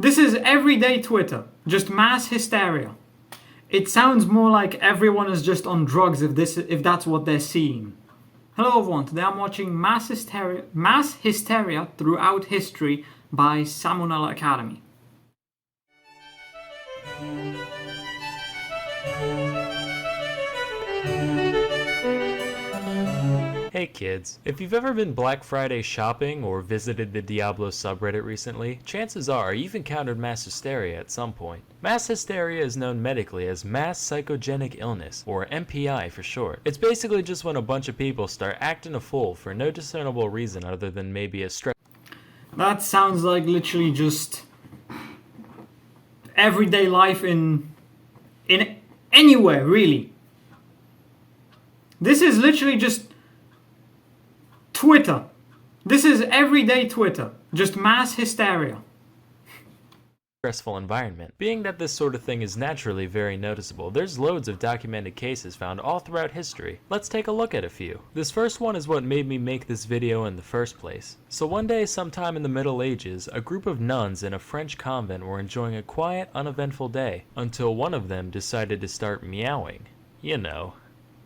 This is everyday Twitter, just mass hysteria. It sounds more like everyone is just on drugs if that's what they're seeing. Hello everyone, today I'm watching Mass Hysteria Throughout History by Salmonella Academy. Hey kids, if you've ever been Black Friday shopping or visited the Diablo subreddit recently, chances are you've encountered mass hysteria at some point. Mass hysteria is known medically as mass psychogenic illness, or MPI for short. It's basically just when a bunch of people start acting a fool for no discernible reason other than maybe a stress. That sounds like literally just everyday life in anywhere, really. This is literally just Twitter. This is everyday Twitter, just mass hysteria. Stressful environment. Being that this sort of thing is naturally very noticeable, there's loads of documented cases found all throughout history. Let's take a look at a few. This first one is what made me make this video in the first place. So one day sometime in the Middle Ages, a group of nuns in a French convent were enjoying a quiet, uneventful day, until one of them decided to start meowing. You know,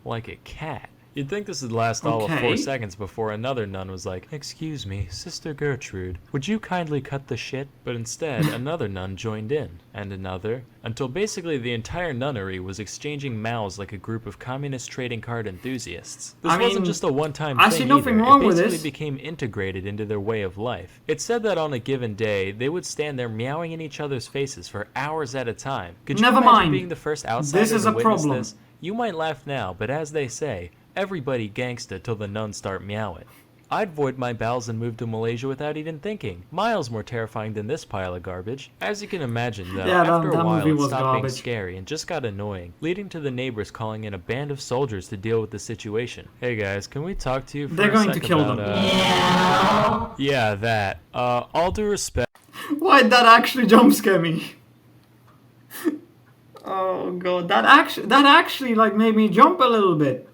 like a cat. You'd think this would last all of 4 seconds before another nun was like, "Excuse me, Sister Gertrude, would you kindly cut the shit?" But instead, another nun joined in, and another, until basically the entire nunnery was exchanging mouths like a group of communist trading card enthusiasts. This wasn't just a one-time thing. I see nothing wrong with this. It basically became integrated into their way of life. It's said that on a given day, they would stand there meowing in each other's faces for hours at a time. Could you imagine being the first outsider to witness this? You might laugh now, but as they say, everybody gangsta till the nuns start meowing. I'd void my bowels and move to Malaysia without even thinking. Miles more terrifying than this pile of garbage. As you can imagine though, after a while it stopped being scary and just got annoying, leading to the neighbors calling in a band of soldiers to deal with the situation. Hey guys, can we talk to you for a second? They're going to kill them. Yeah, that. All due respect. Why'd that actually jump scare me? Oh god, that actually like made me jump a little bit.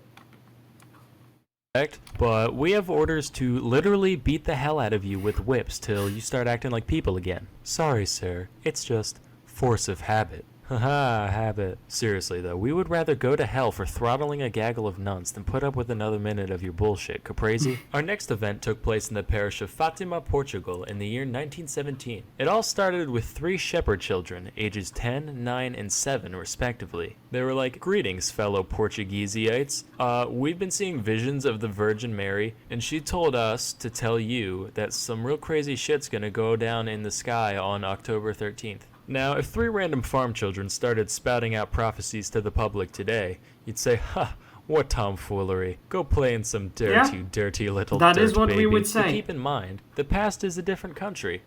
But we have orders to literally beat the hell out of you with whips till you start acting like people again. Sorry, sir. It's just force of habit. Haha, habit. Seriously though, we would rather go to hell for throttling a gaggle of nuns than put up with another minute of your bullshit, caprese? Our next event took place in the parish of Fatima, Portugal in the year 1917. It all started with 3 shepherd children, ages 10, 9, and 7 respectively. They were like, "Greetings, fellow Portugueseites. We've been seeing visions of the Virgin Mary, and she told us to tell you that some real crazy shit's gonna go down in the sky on October 13th. Now, if 3 random farm children started spouting out prophecies to the public today, you'd say, "Ha, what tomfoolery. Go play in some dirt, you dirty little dirt baby." That is what we would say. But keep in mind, the past is a different country.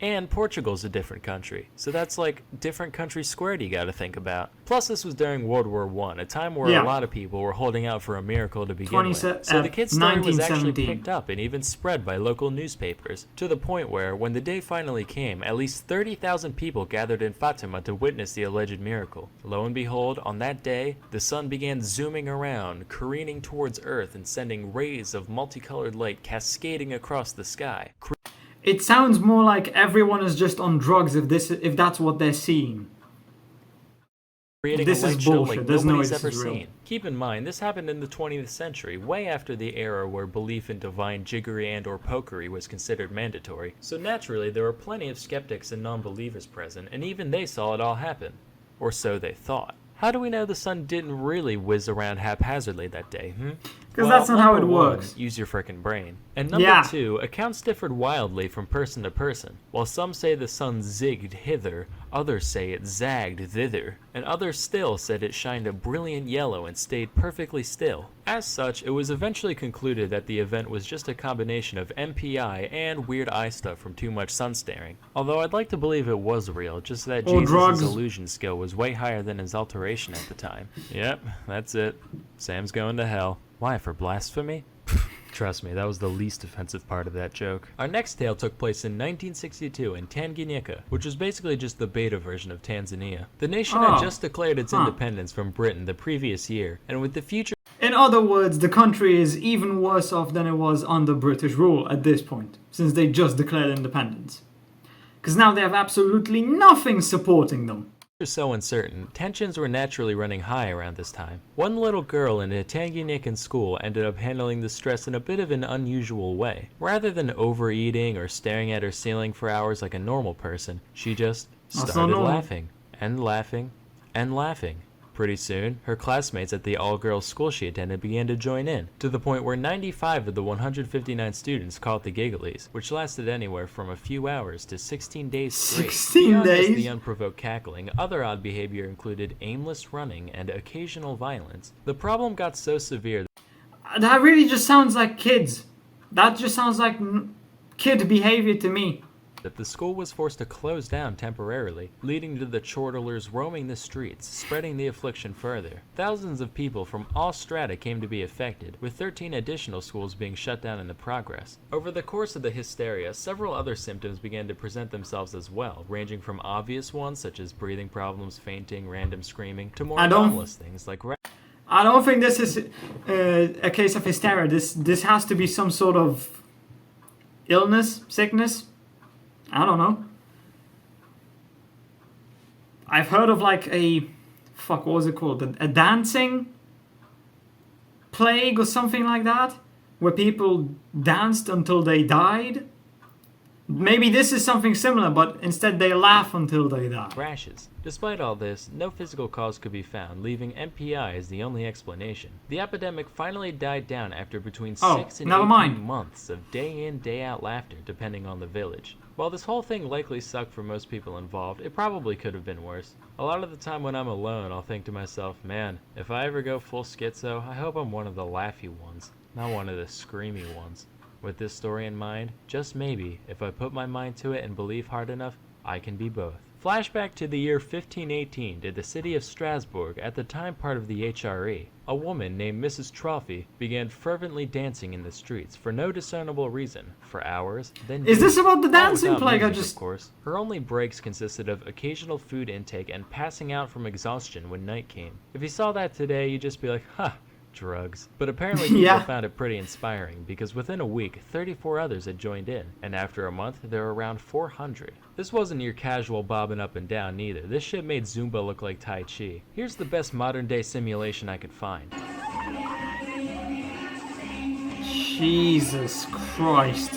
And Portugal's a different country. So that's like different country squared you gotta think about. Plus this was during World War I, a time where a lot of people were holding out for a miracle to begin with. So the kid's story was actually picked up and even spread by local newspapers, to the point where, when the day finally came, at least 30,000 people gathered in Fatima to witness the alleged miracle. Lo and behold, on that day, the sun began zooming around, careening towards Earth and sending rays of multicolored light cascading across the sky. It sounds more like everyone is just on drugs if that's what they're seeing. Creating a light show like nobody's ever seen. Keep in mind, this happened in the 20th century, way after the era where belief in divine jiggery and or pokery was considered mandatory. So naturally, there were plenty of skeptics and non-believers present, and even they saw it all happen. Or so they thought. How do we know the sun didn't really whiz around haphazardly that day, Because that's not how it works. Use your frickin' brain. And number 2, accounts differed wildly from person to person. While some say the sun zigged hither, others say it zagged thither, and others still said it shined a brilliant yellow and stayed perfectly still. As such, it was eventually concluded that the event was just a combination of MPI and weird eye stuff from too much sun staring. Although I'd like to believe it was real, just that Jesus' illusion skill was way higher than his alteration at the time. Yep, that's it. Sam's going to hell. Why, for blasphemy? Trust me, that was the least offensive part of that joke. Our next tale took place in 1962 in Tanganyika, which was basically just the beta version of Tanzania. The nation had just declared its independence from Britain the previous year, and with the future... In other words, the country is even worse off than it was under British rule at this point, since they just declared independence. Because now they have absolutely nothing supporting them. So uncertain, tensions were naturally running high around this time. One little girl in a Tanganyika school ended up handling the stress in a bit of an unusual way. Rather than overeating or staring at her ceiling for hours like a normal person, she just started laughing, and laughing, and laughing. Pretty soon, her classmates at the all-girls school she attended began to join in, to the point where 95 of the 159 students caught the gigglies, which lasted anywhere from a few hours to 16 days straight. 16 Beyond days? just the unprovoked cackling, other odd behavior included aimless running and occasional violence. The problem got so severe That really just sounds like kids. That just sounds like kid behavior to me. that the school was forced to close down temporarily, leading to the chortlers roaming the streets, spreading the affliction further. Thousands of people from all strata came to be affected, with 13 additional schools being shut down in the progress. Over the course of the hysteria, several other symptoms began to present themselves as well, ranging from obvious ones such as breathing problems, fainting, random screaming, to more anomalous things like I don't think this is a case of hysteria. This has to be some sort of illness, sickness. I don't know. I've heard of like what was it called? A dancing plague or something like that, where people danced until they died. Maybe this is something similar, but instead they laugh until they die. rashes. Despite all this, no physical cause could be found, leaving MPI as the only explanation. The epidemic finally died down after between 6 and 18 months of day in, day out laughter, depending on the village. While this whole thing likely sucked for most people involved, it probably could have been worse. A lot of the time when I'm alone, I'll think to myself, man, if I ever go full schizo, I hope I'm one of the laughy ones, not one of the screamy ones. With this story in mind, just maybe, if I put my mind to it and believe hard enough, I can be both. Flashback to the year 1518 to the city of Strasbourg, at the time part of the HRE. A woman named Mrs. Trophy began fervently dancing in the streets for no discernible reason, for hours, then Is this about the all dancing without plague? music, of course. Her only breaks consisted of occasional food intake and passing out from exhaustion when night came. If you saw that today, you'd just be like, huh, drugs. But apparently people found it pretty inspiring, because within a week, 34 others had joined in, and after a month, there were around 400. This wasn't your casual bobbing up and down neither. This shit made Zumba look like Tai Chi. Here's the best modern day simulation I could find. Jesus Christ.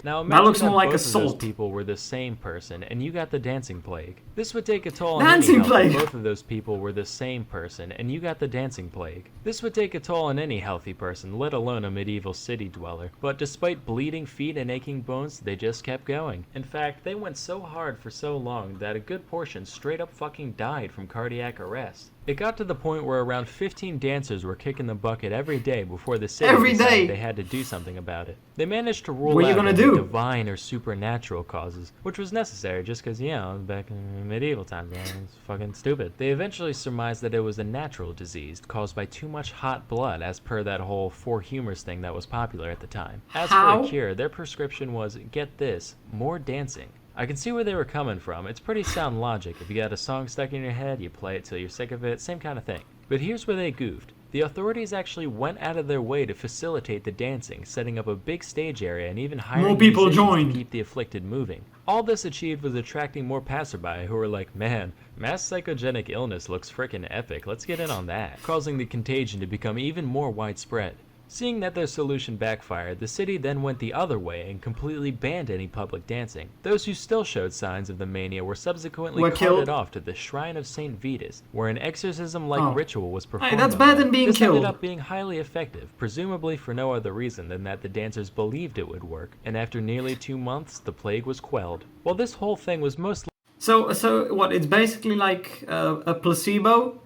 Now imagine looks more like both assault. of those people were the same person, and you got the dancing plague. This would take a toll on Dancing any health plague! if both of those people were the same person, and you got the dancing plague. This would take a toll on any healthy person, let alone a medieval city dweller. But despite bleeding feet and aching bones, they just kept going. In fact, they went so hard for so long that a good portion straight up fucking died from cardiac arrest. It got to the point where around 15 dancers were kicking the bucket every day before the city decided they had to do something about it. They managed to rule out any divine or supernatural causes, which was necessary just because, back in medieval times, it's fucking stupid. They eventually surmised that it was a natural disease caused by too much hot blood, as per that whole four humors thing that was popular at the time. As for a cure, their prescription was, get this, more dancing. I can see where they were coming from. It's pretty sound logic. If you got a song stuck in your head, you play it till you're sick of it, same kind of thing. But here's where they goofed. The authorities actually went out of their way to facilitate the dancing, setting up a big stage area and even hiring more people musicians to keep the afflicted moving. All this achieved was attracting more passerby who were like, man, mass psychogenic illness looks frickin' epic, let's get in on that, causing the contagion to become even more widespread. Seeing that their solution backfired, the city then went the other way and completely banned any public dancing. Those who still showed signs of the mania were subsequently carted off to the Shrine of St. Vitus, where an exorcism-like ritual was performed. That's better than being this killed. ended up being highly effective, presumably for no other reason than that the dancers believed it would work, and after nearly 2 months, the plague was quelled. While this whole thing was mostly So what? It's basically like a placebo.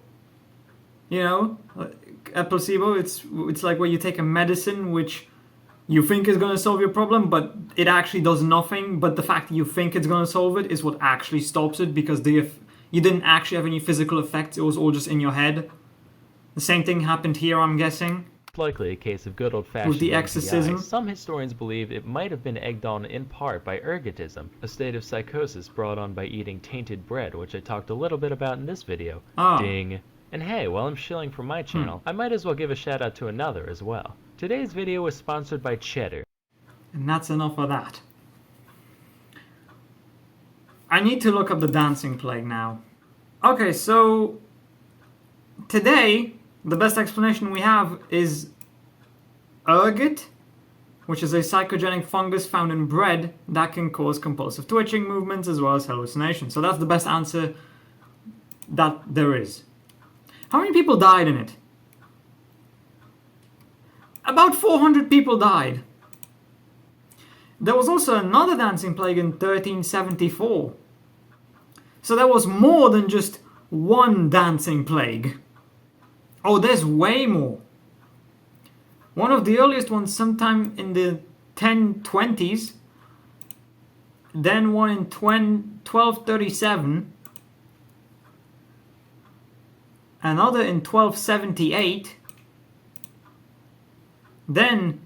A placebo. It's like where you take a medicine which you think is gonna solve your problem, but it actually does nothing. But the fact that you think it's gonna solve it is what actually stops it, because you didn't actually have any physical effects. It was all just in your head. The same thing happened here, I'm guessing. Likely a case of good old-fashioned with the exorcism. Some historians believe it might have been egged on in part by ergotism, a state of psychosis brought on by eating tainted bread, which I talked a little bit about in this video. Ding. And hey, while I'm shilling from my channel, I might as well give a shout out to another as well. Today's video was sponsored by Cheddar. And that's enough of that. I need to look up the dancing plague now. Okay, so today the best explanation we have is ergot, which is a psychogenic fungus found in bread that can cause compulsive twitching movements as well as hallucinations. So that's the best answer that there is. How many people died in it? About 400 people died. There was also another dancing plague in 1374. So there was more than just one dancing plague. Oh, there's way more. One of the earliest ones sometime in the 1020s, then one in 1237, another in 1278, then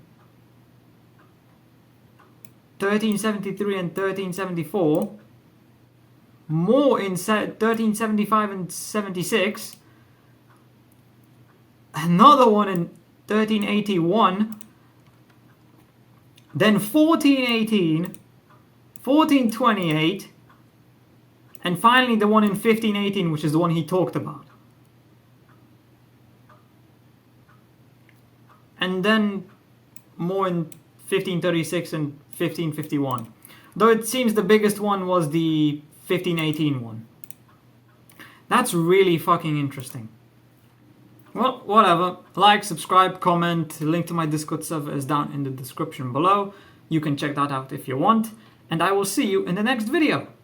1373 and 1374, more in 1375 and 76, another one in 1381, then 1418, 1428, and finally the one in 1518, which is the one he talked about. And then more in 1536 and 1551. Though it seems the biggest one was the 1518 one. That's really fucking interesting. Well, whatever. Like, subscribe, comment. Link to my Discord server is down in the description below. You can check that out if you want. And I will see you in the next video.